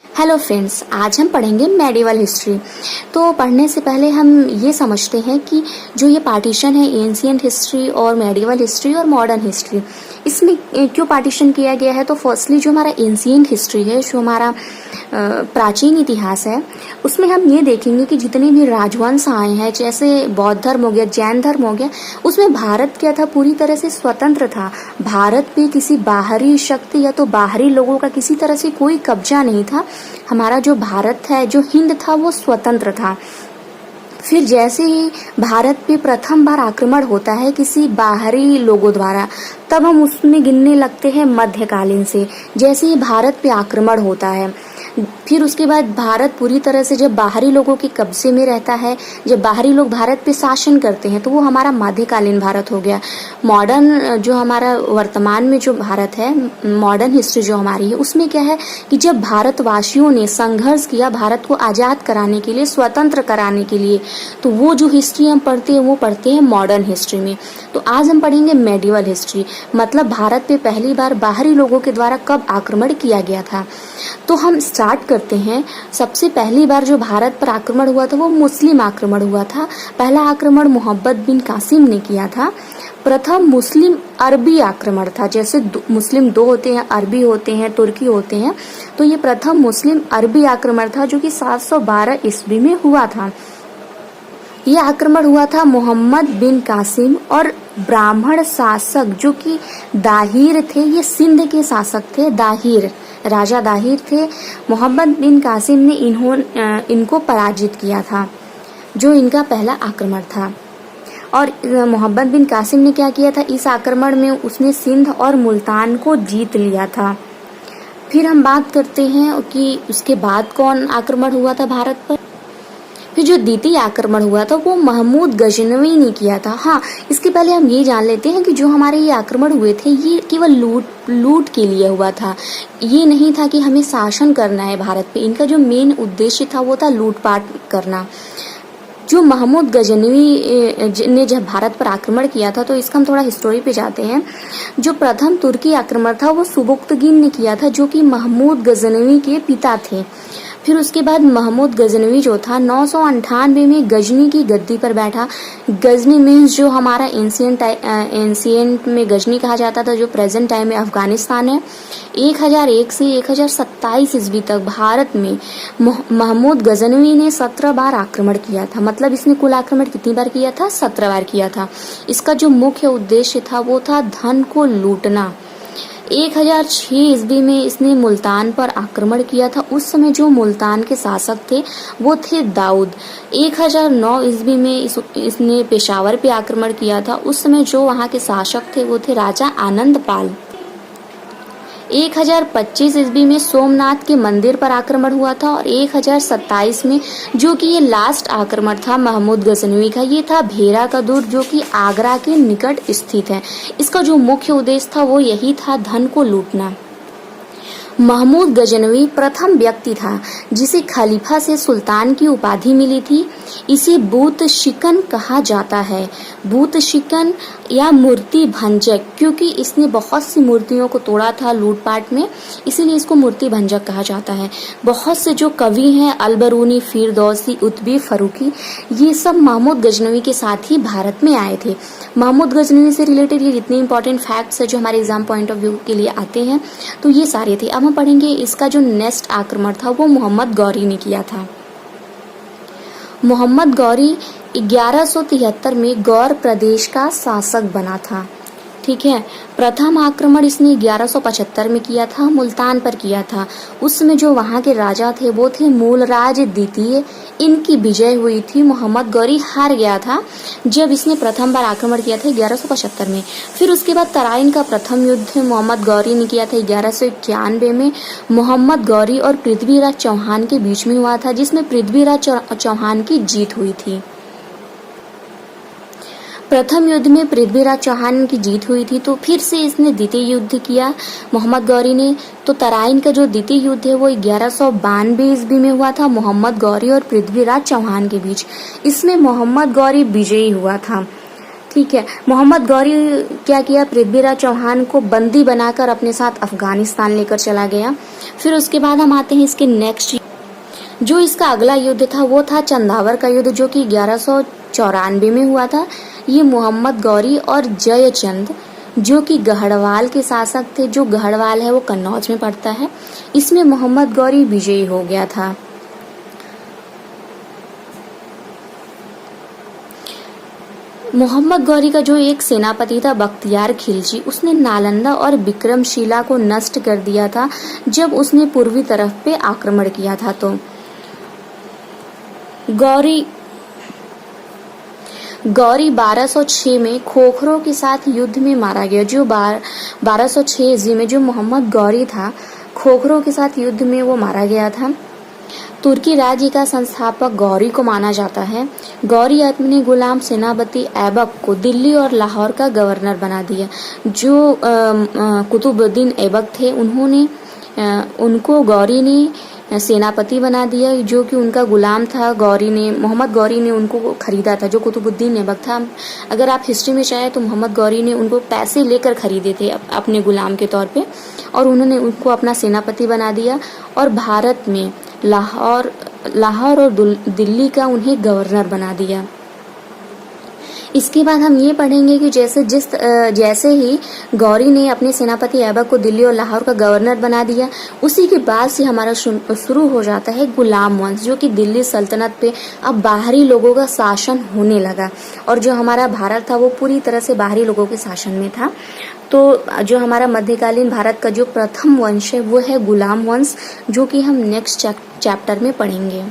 Hello friends, आज हम पढ़ेंगे मेडिवल हिस्ट्री। तो पढ़ने से पहले हम ये समझते हैं कि जो ये पार्टीशन है एंशिएंट हिस्ट्री और मेडिवल हिस्ट्री और मॉडर्न हिस्ट्री, इसमें क्यों पार्टीशन किया गया है। तो फर्स्टली जो हमारा एंशिएंट हिस्ट्री है, जो हमारा प्राचीन इतिहास है, उसमें हम ये देखेंगे कि जितने भी राजवंश आए हैं, जैसे बौद्ध धर्म हो गया, जैन धर्म हो गया, उसमें भारत क्या था, पूरी तरह से स्वतंत्र था। भारत पे किसी बाहरी शक्ति या तो बाहरी लोगों का किसी तरह से कोई कब्जा नहीं था। हमारा जो भारत है, जो हिंद था, वो स्वतंत्र था। फिर जैसे ही भारत पे प्रथम बार आक्रमण होता है किसी बाहरी लोगों द्वारा, तब हम उसमें गिनने लगते हैं मध्यकालीन से। जैसे ही भारत पे आक्रमण होता है, फिर उसके बाद भारत पूरी तरह से जब बाहरी लोगों के कब्जे में रहता है, जब बाहरी लोग भारत पे शासन करते हैं, तो वो हमारा मध्यकालीन भारत हो गया। मॉडर्न जो हमारा वर्तमान में जो भारत है, मॉडर्न हिस्ट्री जो हमारी है, उसमें क्या है कि जब भारतवासियों ने संघर्ष किया भारत को आजाद कराने के लिए, स्वतंत्र कराने के लिए, तो वो जो हिस्ट्री हम पढ़ते हैं वो पढ़ते हैं मॉडर्न हिस्ट्री में। तो आज हम पढ़ेंगे मेडिवल हिस्ट्री, मतलब भारत पे पहली बार बाहरी लोगों के द्वारा कब आक्रमण किया गया था। तो हम स्टार्ट करते हैं। सबसे पहली बार जो भारत पर आक्रमण हुआ था वो मुस्लिम आक्रमण हुआ था। पहला आक्रमण मोहम्मद बिन कासिम ने किया था। प्रथम मुस्लिम अरबी आक्रमण था। जैसे मुस्लिम दो होते हैं, अरबी होते हैं, तुर्की होते हैं, तो ये प्रथम मुस्लिम अरबी आक्रमण था जो कि 712 ईस्वी में हुआ था। यह आक्रमण हुआ था मोहम्मद बिन कासिम और ब्राह्मण शासक जो कि दाहिर थे, ये सिंध के शासक थे। दाहिर राजा दाहिर थे। मोहम्मद बिन कासिम ने इनको पराजित किया था, जो इनका पहला आक्रमण था। और मोहम्मद बिन कासिम ने क्या किया था, इस आक्रमण में उसने सिंध और मुल्तान को जीत लिया था। फिर हम बात करते हैं कि उसके बाद कौन आक्रमण हुआ था भारत पर। फिर जो द्वितीय आक्रमण हुआ था वो महमूद गजनवी ने किया था। हाँ, इसके पहले हम ये जान लेते हैं कि जो हमारे ये आक्रमण हुए थे ये केवल लूट के लिए हुआ था। ये नहीं था कि हमें शासन करना है भारत पे। इनका जो मेन उद्देश्य था वो था लूटपाट करना। जो महमूद गजनवी ने जब भारत पर आक्रमण किया था, तो इसका हम थोड़ा हिस्टोरी पे जाते हैं। जो प्रथम तुर्की आक्रमण था वो सुबुक्तगिन ने किया था, जो कि महमूद गजनवी के पिता थे। फिर उसके बाद महमूद गजनवी जो था 998 में गजनी की गद्दी पर बैठा। गजनी मीन्स जो हमारा एंशिएंट में गजनी कहा जाता था, जो प्रेजेंट टाइम में अफगानिस्तान है। 1001 से 1027 ईस्वी तक भारत में महमूद गजनवी ने 17 बार आक्रमण किया था। मतलब इसने कुल आक्रमण कितनी बार किया था, 17 बार किया था। इसका जो मुख्य उद्देश्य था वो था धन को लूटना। 1006 ईस्वी में इसने मुल्तान पर आक्रमण किया था। उस समय जो मुल्तान के शासक थे वो थे दाऊद। 1009 ईस्वी में इसने पेशावर पे आक्रमण किया था। उस समय जो वहाँ के शासक थे वो थे राजा आनंद पाल। 1025 ईस्वी में सोमनाथ के मंदिर पर आक्रमण हुआ था। और 1027 में जो कि ये लास्ट आक्रमण था महमूद गजनवी का, ये था भेरा का दुर्ग, जो कि आगरा के निकट स्थित है। इसका जो मुख्य उद्देश्य था वो यही था, धन को लूटना। महमूद गजनवी प्रथम व्यक्ति था जिसे खलीफा से सुल्तान की उपाधि मिली थी। इसे बूत शिकन कहा जाता है। बूत शिकन या मूर्ति भंजक, क्योंकि इसने बहुत सी मूर्तियों को तोड़ा था लूटपाट में, इसीलिए इसको मूर्ति भंजक कहा जाता है। बहुत से जो कवि हैं, अलबरूनी, फिरदौसी, उतबी, फरूकी, ये सब महमूद गजनवी के साथ ही भारत में आए थे। महमूद गजनवी से रिलेटेड ये जितने इंपॉर्टेंट फैक्ट्स है जो हमारे एग्जाम पॉइंट ऑफ व्यू के लिए आते हैं, तो ये सारे थे। अब हम पढ़ेंगे इसका जो नेक्स्ट आक्रमण था वो मोहम्मद गौरी ने किया था। मोहम्मद गौरी 1173 में गौर प्रदेश का शासक बना था। ठीक है, प्रथम आक्रमण इसने 1175 में किया था, मुल्तान पर किया था। उस समय जो वहाँ के राजा थे वो थे मूलराज द्वितीय। इनकी विजय हुई थी। मोहम्मद गौरी हार गया था जब इसने प्रथम बार आक्रमण किया था 1175 में। फिर उसके बाद तराइन का प्रथम युद्ध मोहम्मद गौरी ने किया था 1191 में। मोहम्मद गौरी और पृथ्वीराज चौहान के बीच में हुआ था, जिसमें पृथ्वीराज चौहान की जीत हुई थी। प्रथम युद्ध में पृथ्वीराज चौहान की जीत हुई थी, तो फिर से इसने द्वितीय युद्ध किया मोहम्मद गौरी ने। तो तराइन का जो द्वितीय युद्ध है वो 1192 ईस्वी में हुआ था, मोहम्मद गौरी और पृथ्वीराज चौहान के बीच। इसमें मोहम्मद गौरी विजयी हुआ था। ठीक है। मोहम्मद गौरी क्या किया, पृथ्वीराज चौहान को बंदी बनाकर अपने साथ अफगानिस्तान लेकर चला गया। फिर उसके बाद हम आते हैं इसके नेक्स्ट, जो इसका अगला युद्ध था वो था चंदावर का युद्ध, जो कि 1194 में हुआ था। ये मोहम्मद गौरी और जयचंद जो कि गढ़वाल के शासक थे, जो गढ़वाल है वो कन्नौज में पड़ता है, इसमें मोहम्मद गौरी विजयी हो गया था। मोहम्मद गौरी का जो एक सेनापति था बख्तियार खिलजी, उसने नालंदा और विक्रमशिला को नष्ट कर दिया था जब उसने पूर्वी तरफ पे आक्रमण किया था। तो गौरी 1206 में खोखरों के साथ युद्ध में मारा गया। जो 1206 ईस्वी में जो मोहम्मद गौरी था, खोखरों के साथ युद्ध में वो मारा गया था। तुर्की राज्य का संस्थापक गौरी को माना जाता है। गौरी अपने गुलाम सेनापति ऐबक को दिल्ली और लाहौर का गवर्नर बना दिया। जो कुतुबुद्दीन ऐबक थे, उनको गौरी ने सेनापति बना दिया, जो कि उनका गुलाम था। मोहम्मद गौरी ने उनको खरीदा था, जो कुतुबुद्दीन ऐबक था। अगर आप हिस्ट्री में चाहे तो मोहम्मद गौरी ने उनको पैसे लेकर खरीदे थे अपने गुलाम के तौर पे, और उन्होंने उनको अपना सेनापति बना दिया और भारत में लाहौर और दिल्ली का उन्हें गवर्नर बना दिया। इसके बाद हम ये पढ़ेंगे कि जैसे ही गौरी ने अपने सेनापति ऐबक को दिल्ली और लाहौर का गवर्नर बना दिया, उसी के बाद से हमारा शुरू हो जाता है गुलाम वंश, जो कि दिल्ली सल्तनत पे अब बाहरी लोगों का शासन होने लगा, और जो हमारा भारत था वो पूरी तरह से बाहरी लोगों के शासन में था। तो जो हमारा मध्यकालीन भारत का जो प्रथम वंश है वो है गुलाम वंश, जो कि हम नेक्स्ट चैप्टर में पढ़ेंगे।